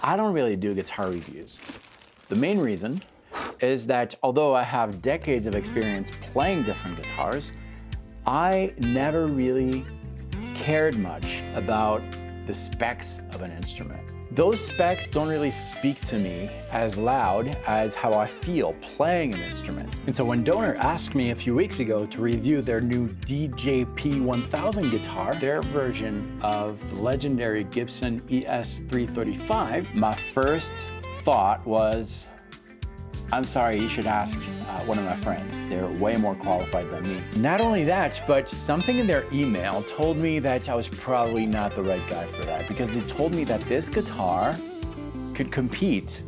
I don't really do guitar reviews. The main reason is that although I have decades of experience playing different guitars, I never really cared much about the specs of an instrument. Those specs don't really speak to me as loud as how I feel playing an instrument. And so when Donor asked me a few weeks ago to review their new DJP-1000 guitar, their version of the legendary Gibson ES-335, my first thought was, I'm sorry, you should ask one of my friends. They're way more qualified than me. Not only that, but something in their email told me that I was probably not the right guy for that, because they told me that this guitar could compete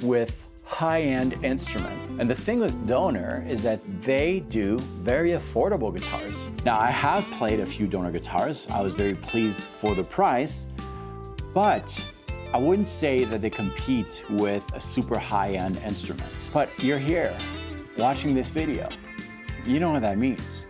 with high-end instruments. And the thing with Donor is that they do very affordable guitars. Now, I have played a few Donor guitars. I was very pleased for the price, but I wouldn't say that they compete with a super high-end instruments. But you're here watching this video. You know what that means.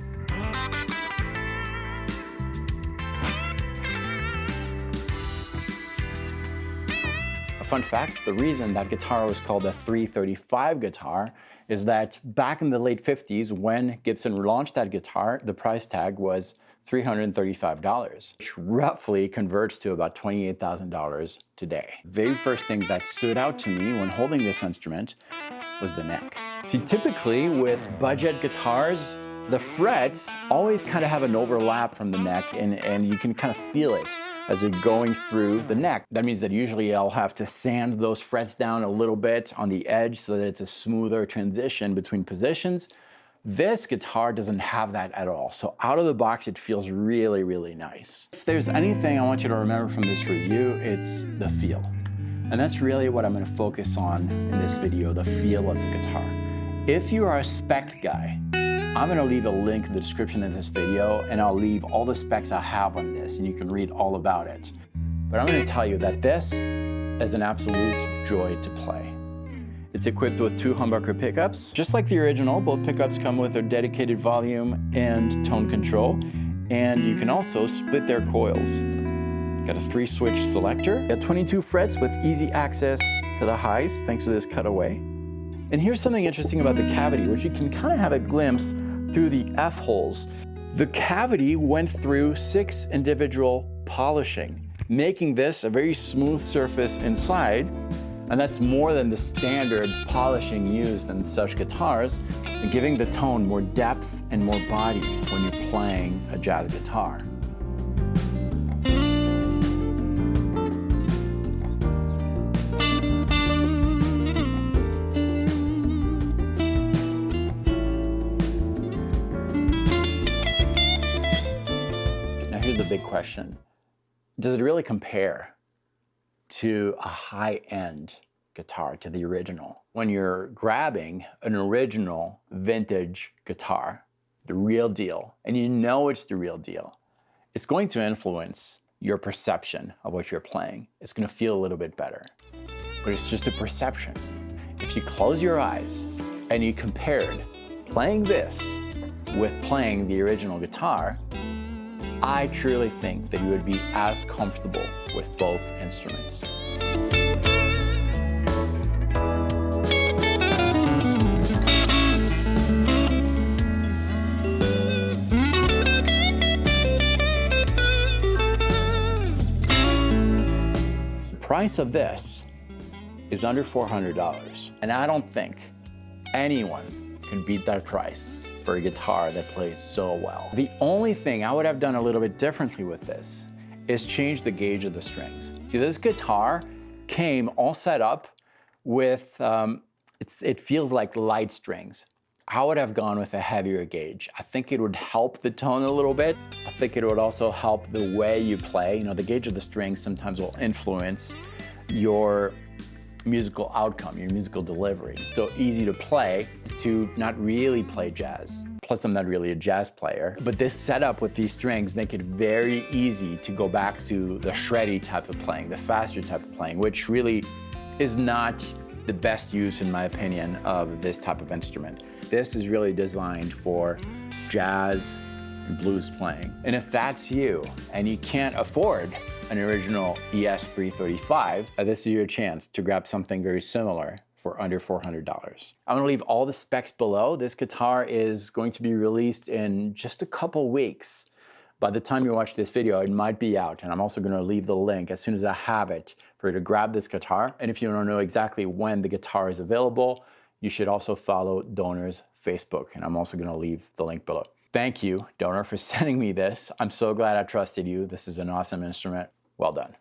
A fun fact, the reason that guitar was called a 335 guitar is that back in the late 50s, when Gibson launched that guitar, the price tag was $335, which roughly converts to about $28,000 today. The very first thing that stood out to me when holding this instrument was the neck. See, typically with budget guitars, the frets always kind of have an overlap from the neck, and you can kind of feel it as it's going through the neck. That means that usually I'll have to sand those frets down a little bit on the edge so that it's a smoother transition between positions. This guitar doesn't have that at all. So out of the box, it feels really, really nice. If there's anything I want you to remember from this review, it's the feel. And that's really what I'm gonna focus on in this video, the feel of the guitar. If you are a spec guy, I'm gonna leave a link in the description of this video, and I'll leave all the specs I have on this, and you can read all about it. But I'm gonna tell you that this is an absolute joy to play. It's equipped with 2 humbucker pickups. Just like the original, both pickups come with a dedicated volume and tone control, and you can also split their coils. Got a 3-switch selector. Got 22 frets with easy access to the highs thanks to this cutaway. And here's something interesting about the cavity, which you can kind of have a glimpse through the F-holes. The cavity went through 6 individual polishing, making this a very smooth surface inside. And that's more than the standard polishing used in such guitars, and giving the tone more depth and more body when you're playing a jazz guitar. Now here's the big question. Does it really compare to a high-end guitar, to the original? When you're grabbing an original vintage guitar, the real deal, and you know it's the real deal, it's going to influence your perception of what you're playing. It's going to feel a little bit better, but it's just a perception. If you close your eyes and you compared playing this with playing the original guitar, I truly think that you would be as comfortable with both instruments. The price of this is under $400, and I don't think anyone can beat that price for a guitar that plays so well. The only thing I would have done a little bit differently with this is change the gauge of the strings. See, this guitar came all set up with, it feels like light strings. I would have gone with a heavier gauge. I think it would help the tone a little bit. I think it would also help the way you play. You know, the gauge of the strings sometimes will influence your musical outcome, your musical delivery. So easy to play to not really play jazz. Plus, I'm not really a jazz player, but this setup with these strings make it very easy to go back to the shreddy type of playing, the faster type of playing, which really is not the best use, in my opinion, of this type of instrument. This is really designed for jazz blues playing. And if that's you and you can't afford an original ES335, this is your chance to grab something very similar for under $400. I'm gonna leave all the specs below. This guitar is going to be released in just a couple weeks. By the time you watch this video, it might be out, and I'm also gonna leave the link as soon as I have it for you to grab this guitar. And if you don't know exactly when the guitar is available, you should also follow Donor's Facebook, and I'm also gonna leave the link below. Thank you, Donor, for sending me this. I'm so glad I trusted you. This is an awesome instrument. Well done.